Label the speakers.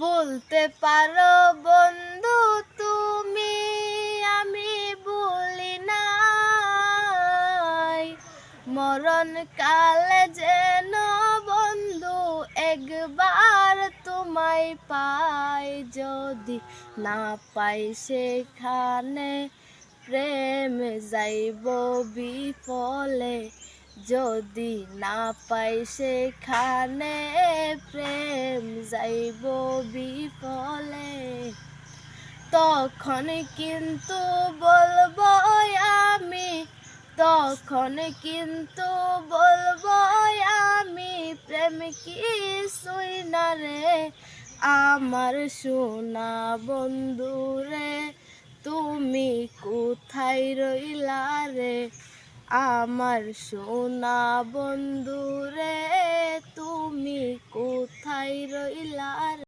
Speaker 1: বলতে পারো বন্ধু তুমি, আমি বলি নাই। মরণ কালে যেন বন্ধু একবার তোমায় পাই, যদি না পাই সেখানে প্রেম যাইব বিফলে। যদি না পাই সেখানে প্রেম যাইব বিফলে। তখন কিন্তু বলবো আমি, তখন কিন্তু বলবো আমি, প্রেম কিছুই না রে আমার সোনা বন্ধু রে। তুমি কোথায় রইলা রে আমার সোনা বন্ধু রে, তুমি কোথায় রইলা রে।